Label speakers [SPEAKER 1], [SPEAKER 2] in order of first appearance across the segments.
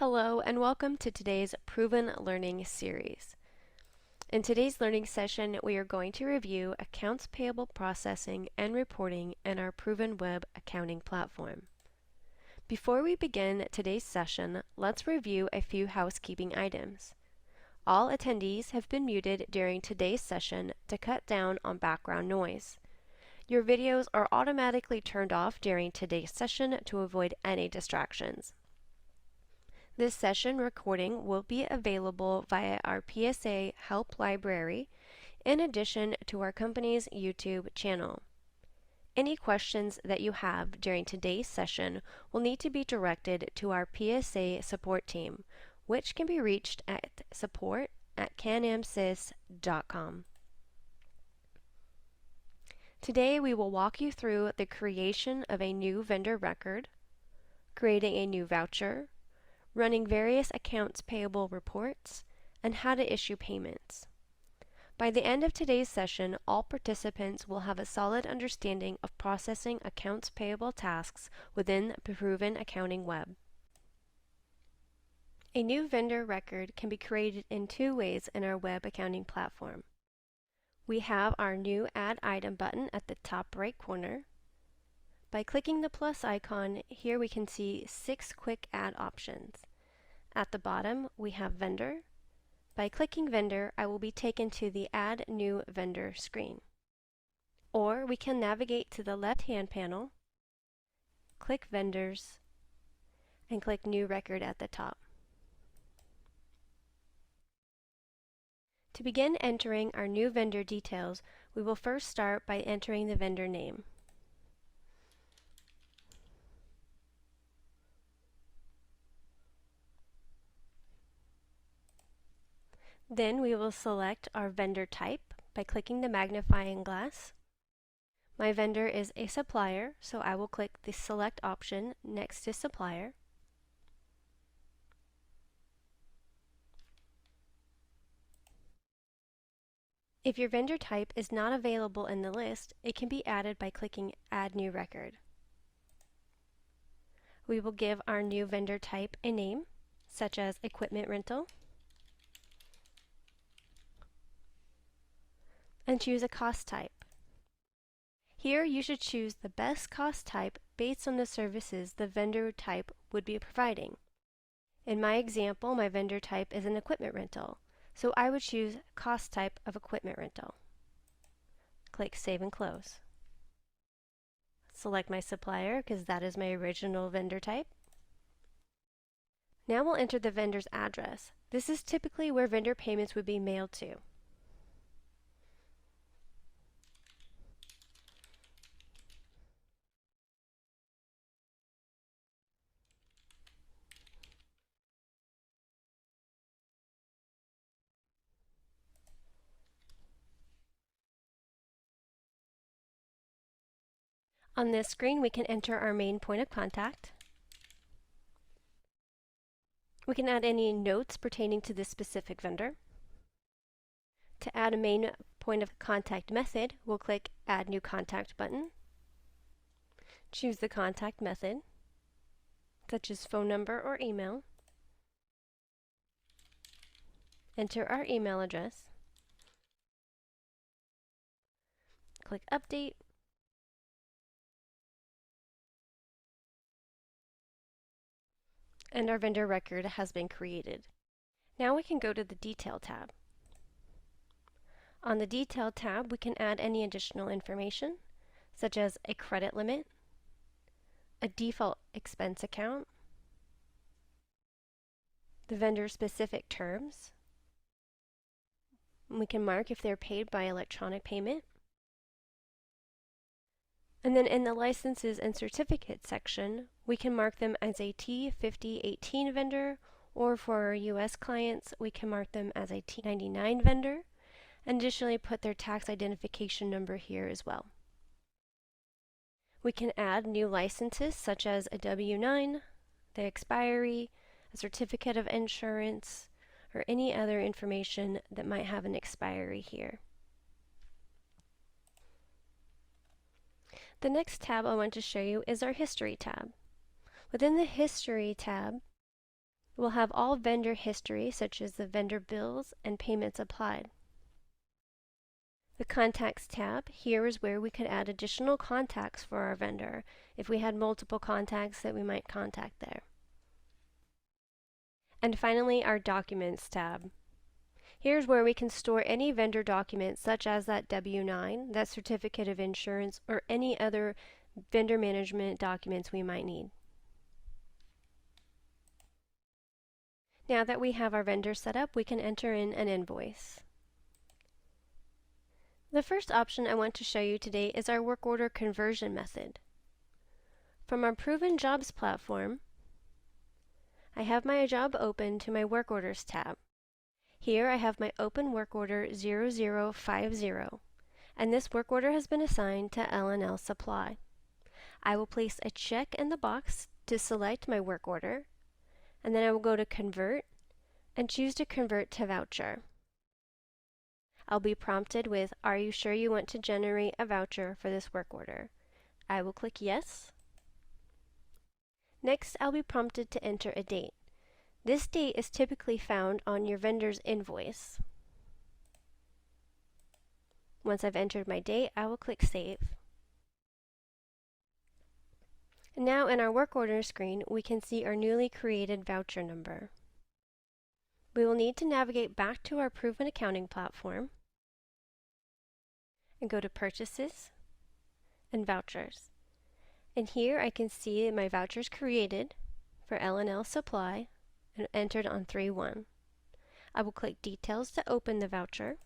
[SPEAKER 1] Hello and welcome to today's Proven Learning series. In today's learning session, we are going to review accounts payable processing and reporting in our Proven Web accounting platform. Before we begin today's session, let's review a few housekeeping items. All attendees have been muted during today's session to cut down on background noise. Your videos are automatically turned off during today's session to avoid any distractions. This session recording will be available via our PSA Help Library in addition to our company's YouTube channel. Any questions that you have during today's session will need to be directed to our PSA support team, which can be reached at support@canamsys.com. Today we will walk you through the creation of a new vendor record, creating a new voucher, running various accounts payable reports, and how to issue payments. By the end of today's session, all participants will have a solid understanding of processing accounts payable tasks within the Proven Accounting Web. A new vendor record can be created in two ways in our web accounting platform. We have our new Add Item button at the top right corner. By clicking the plus icon, here we can see 6 quick add options. At the bottom, we have Vendor. By clicking Vendor, I will be taken to the Add New Vendor screen. Or we can navigate to the left-hand panel, click Vendors, and click New Record at the top. To begin entering our new vendor details, we will first start by entering the vendor name. Then we will select our vendor type by clicking the magnifying glass. My vendor is a supplier, so I will click the Select option next to Supplier. If your vendor type is not available in the list, it can be added by clicking Add New Record. We will give our new vendor type a name, such as Equipment Rental, and choose a cost type. Here you should choose the best cost type based on the services the vendor type would be providing. In my example, my vendor type is an equipment rental, so I would choose cost type of equipment rental. Click Save and Close. Select my supplier because that is my original vendor type. Now we'll enter the vendor's address. This is typically where vendor payments would be mailed to. On this screen, we can enter our main point of contact. We can add any notes pertaining to this specific vendor. To add a main point of contact method, we'll click Add New Contact button. Choose the contact method, such as phone number or email. Enter our email address. Click Update. And our vendor record has been created. Now we can go to the Detail tab. On the Detail tab, we can add any additional information, such as a credit limit, a default expense account, the vendor-specific terms. We can mark if they're paid by electronic payment. And then in the Licenses and Certificates section, we can mark them as a T5018 vendor, or for our US clients, we can mark them as a T99 vendor, and additionally put their tax identification number here as well. We can add new licenses such as a W-9, the expiry, a certificate of insurance, or any other information that might have an expiry here. The next tab I want to show you is our History tab. Within the History tab, We'll have all vendor history, such as the vendor bills and payments applied. The Contacts tab, here is where we could add additional contacts for our vendor if we had multiple contacts that we might contact there. And finally, our Documents tab. Here's where we can store any vendor documents such as that W-9, that certificate of insurance, or any other vendor management documents we might need. Now that we have our vendor set up, we can enter in an invoice. The first option I want to show you today is our work order conversion method. From our Proven Jobs platform, I have my job open to my Work Orders tab. Here I have my open work order 0050, and this work order has been assigned to L&L Supply. I will place a check in the box to select my work order, and then I will go to Convert and choose to convert to voucher. I'll be prompted with, "Are you sure you want to generate a voucher for this work order?" I will click Yes. Next, I'll be prompted to enter a date. This date is typically found on your vendor's invoice. Once I've entered my date, I will click Save. And now in our work order screen, we can see our newly created voucher number. We will need to navigate back to our Proven Accounting platform and go to Purchases and Vouchers. And here I can see my vouchers created for L&L Supply and entered on 3/1. I will click Details to open the voucher.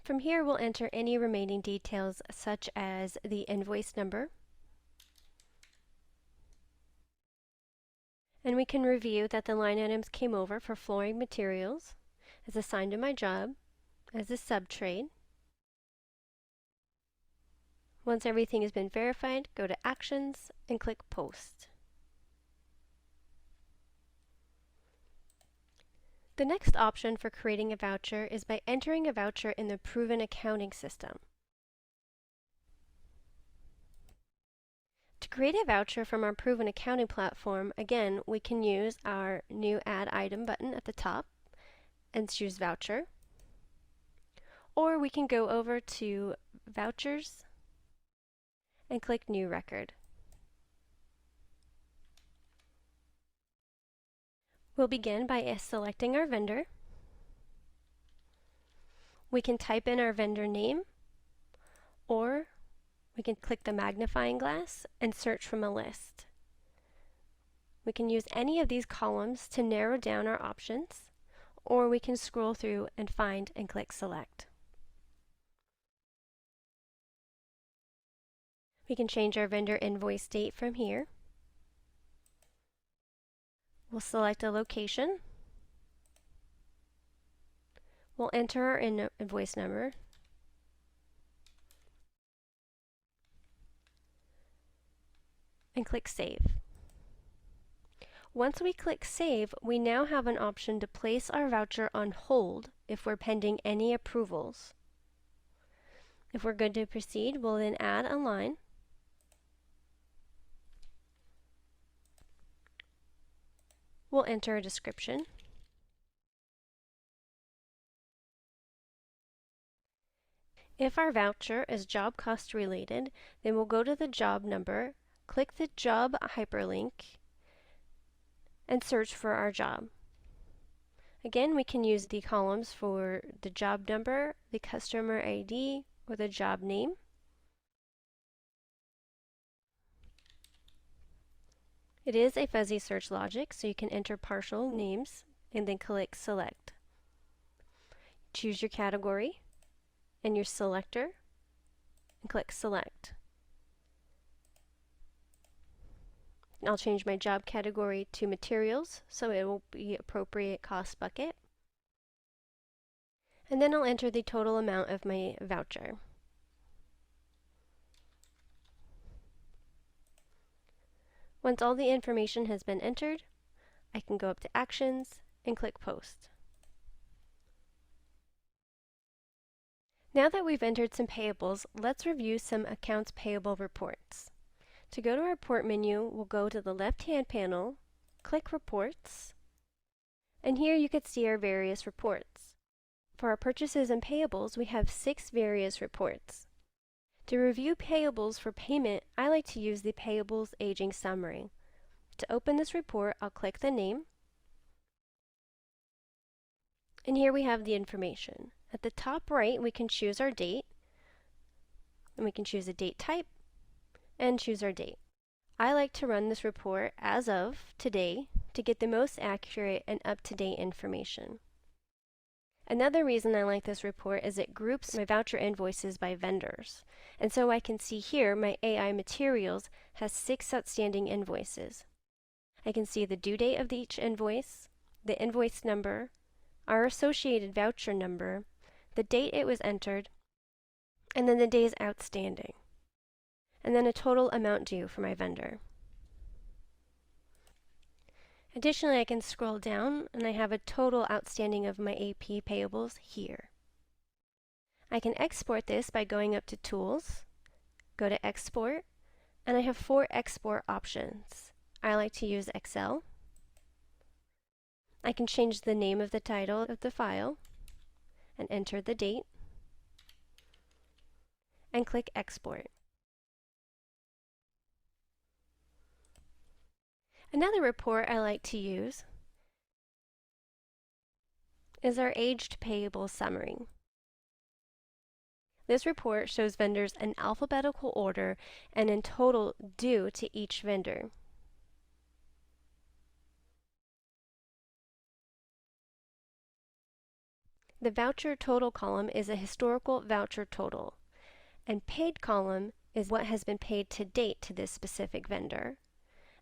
[SPEAKER 1] From here we'll enter any remaining details such as the invoice number, and we can review that the line items came over for flooring materials as assigned to my job as a sub-trade. Once everything has been verified, go to Actions and click Post. The next option for creating a voucher is by entering a voucher in the Proven Accounting system. To create a voucher from our Proven Accounting platform, again, we can use our new Add Item button at the top and choose Voucher. Or we can go over to Vouchers and click New Record. We'll begin by selecting our vendor. We can type in our vendor name, or we can click the magnifying glass and search from a list. We can use any of these columns to narrow down our options, or we can scroll through and find and click Select. We can change our vendor invoice date from here. We'll select a location. We'll enter our invoice number. And click Save. Once we click Save, we now have an option to place our voucher on hold if we're pending any approvals. If we're good to proceed, we'll then add a line. We'll enter a description. If our voucher is job cost related, then we'll go to the job number, click the job hyperlink, and search for our job. Again, we can use the columns for the job number, the customer ID, or the job name. It is a fuzzy search logic, so you can enter partial names and then click Select. Choose your category and your selector and click Select. I'll change my job category to Materials, so it will be appropriate cost bucket. And then I'll enter the total amount of my voucher. Once all the information has been entered, I can go up to Actions and click Post. Now that we've entered some payables, let's review some accounts payable reports. To go to our report menu, we'll go to the left-hand panel, click Reports, and here you can see our various reports. For our purchases and payables, we have 6 various reports. To review payables for payment, I like to use the Payables Aging Summary. To open this report, I'll click the name, and here we have the information. At the top right, we can choose our date, and we can choose a date type, and choose our date. I like to run this report as of today to get the most accurate and up-to-date information. Another reason I like this report is it groups my voucher invoices by vendors. And so I can see here my AI Materials has 6 outstanding invoices. I can see the due date of each invoice, the invoice number, our associated voucher number, the date it was entered, and then the days outstanding, and then a total amount due for my vendor. Additionally, I can scroll down and I have a total outstanding of my AP payables here. I can export this by going up to Tools, go to Export, and I have 4 export options. I like to use Excel. I can change the name of the title of the file and enter the date and click Export. Another report I like to use is our Aged Payable Summary. This report shows vendors in alphabetical order and in total due to each vendor. The voucher total column is a historical voucher total, and paid column is what has been paid to date to this specific vendor.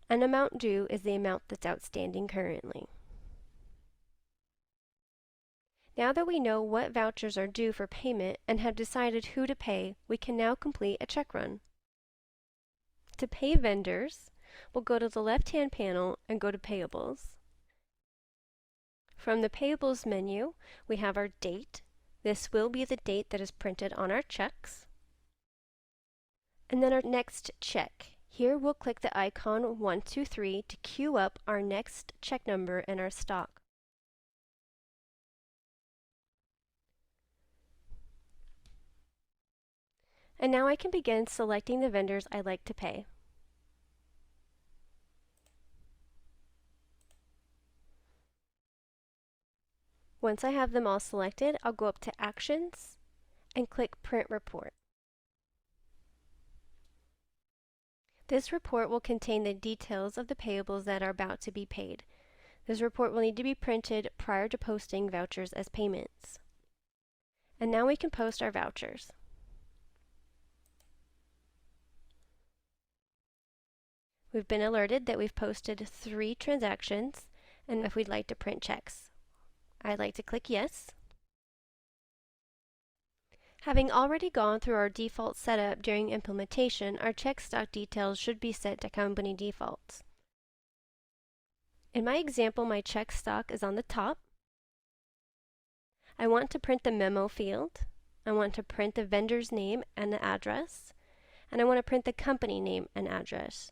[SPEAKER 1] An amount due is the amount that's outstanding currently. Now that we know what vouchers are due for payment and have decided who to pay, we can now complete a check run. To pay vendors, we'll go to the left-hand panel and go to Payables. From the Payables menu, we have our date. This will be the date that is printed on our checks. And then our next check. Here we'll click the icon 123 to queue up our next check number in our stock. And now I can begin selecting the vendors I'd like to pay. Once I have them all selected, I'll go up to Actions and click Print Report. This report will contain the details of the payables that are about to be paid. This report will need to be printed prior to posting vouchers as payments. And now we can post our vouchers. We've been alerted that we've posted 3 transactions, and if we'd like to print checks, I'd like to click Yes. Having already gone through our default setup during implementation, our check stock details should be set to company defaults. In my example, my check stock is on the top. I want to print the memo field. I want to print the vendor's name and the address. And I want to print the company name and address.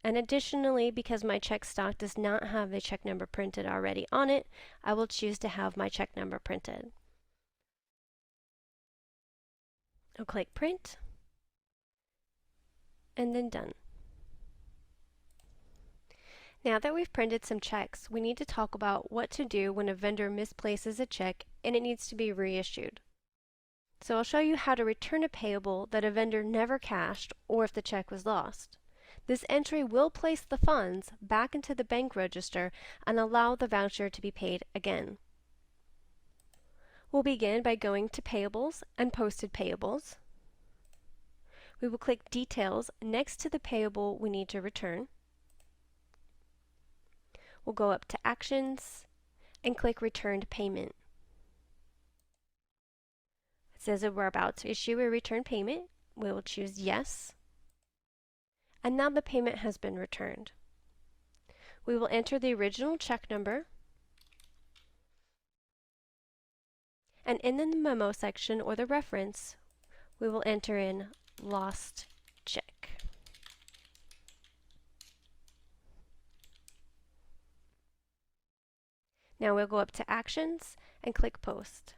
[SPEAKER 1] And additionally, because my check stock does not have the check number printed already on it, I will choose to have my check number printed. I'll click Print, and then Done. Now that we've printed some checks, we need to talk about what to do when a vendor misplaces a check and it needs to be reissued. So I'll show you how to return a payable that a vendor never cashed or if the check was lost. This entry will place the funds back into the bank register and allow the voucher to be paid again. We'll begin by going to Payables and Posted Payables. We will click Details next to the payable we need to return. We'll go up to Actions and click Returned Payment. It says that we're about to issue a return payment. We will choose Yes. And now the payment has been returned. We will enter the original check number, and in the memo section or the reference, we will enter in lost check. Now we'll go up to Actions and click Post.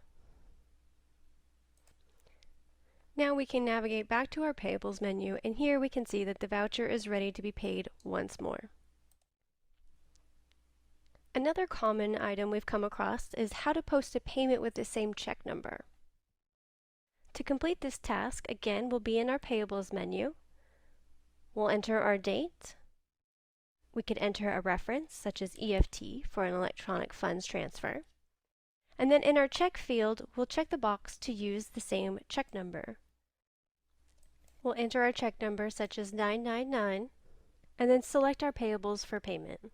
[SPEAKER 1] Now we can navigate back to our Payables menu, and here we can see that the voucher is ready to be paid once more. Another common item we've come across is how to post a payment with the same check number. To complete this task, again, we'll be in our Payables menu. We'll enter our date. We could enter a reference, such as EFT for an electronic funds transfer. And then in our check field, we'll check the box to use the same check number. We'll enter our check number, such as 999, and then select our payables for payment.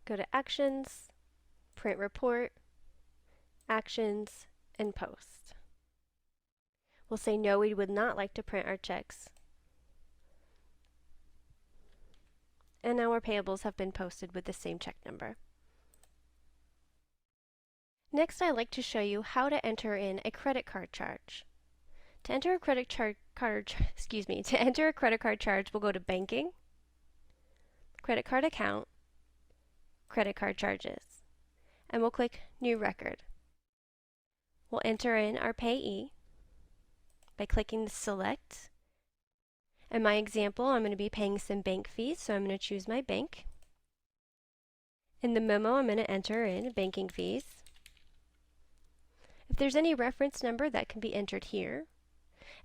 [SPEAKER 1] Go to Actions, Print Report, Actions, and Post. We'll say no, we would not like to print our checks. And now our payables have been posted with the same check number. Next, I'd like to show you how to enter in a credit card charge. To enter a credit card charge, we'll go to Banking, Credit Card Account, Credit Card Charges, and we'll click New Record. We'll enter in our payee by clicking the Select. In my example, I'm going to be paying some bank fees, so I'm going to choose my bank. In the memo, I'm going to enter in banking fees. If there's any reference number, that can be entered here.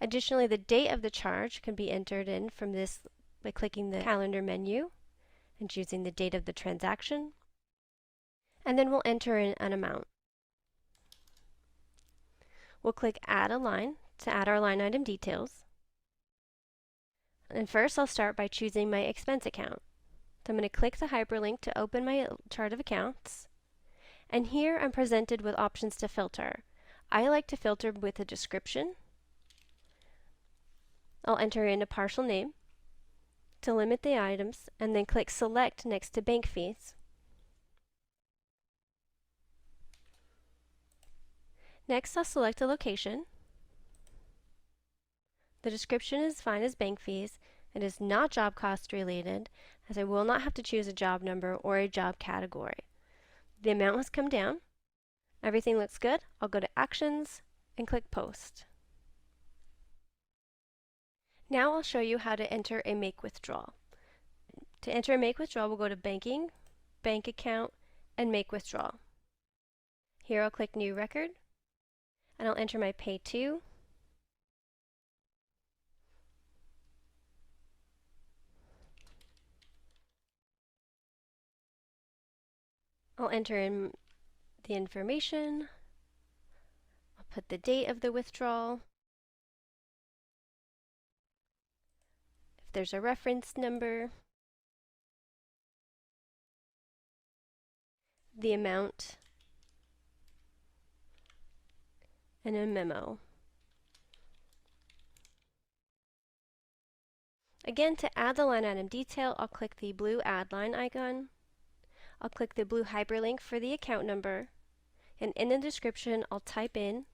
[SPEAKER 1] Additionally, the date of the charge can be entered in from this by clicking the calendar menu and choosing the date of the transaction. And then we'll enter in an amount. We'll click Add a Line to add our line item details. And first, I'll start by choosing my expense account. So I'm going to click the hyperlink to open my chart of accounts. And here I'm presented with options to filter. I like to filter with a description. I'll enter in a partial name to limit the items, and then click Select next to bank fees. Next, I'll select a location. The description is fine as bank fees. It is not job cost related, as I will not have to choose a job number or a job category. The amount has come down. Everything looks good. I'll go to Actions and click Post. Now I'll show you how to enter a make withdrawal. To enter a make withdrawal, we'll go to Banking, Bank Account, and Make Withdrawal. Here I'll click New Record, and I'll enter my Pay To. I'll enter in the information. I'll put the date of the withdrawal. If there's a reference number, the amount, and a memo. Again, to add the line item detail, I'll click the blue Add Line icon. I'll click the blue hyperlink for the account number, and in the description, I'll type in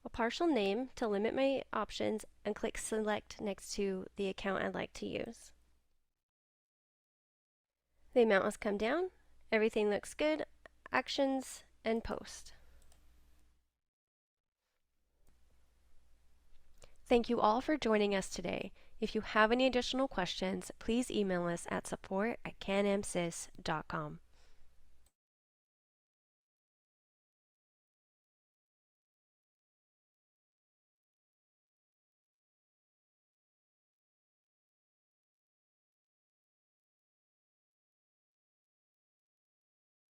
[SPEAKER 1] a partial name to limit my options and click Select next to the account I'd like to use. The amount has come down. Everything looks good. Actions and Post. Thank you all for joining us today. If you have any additional questions, please email us at support@canamsys.com.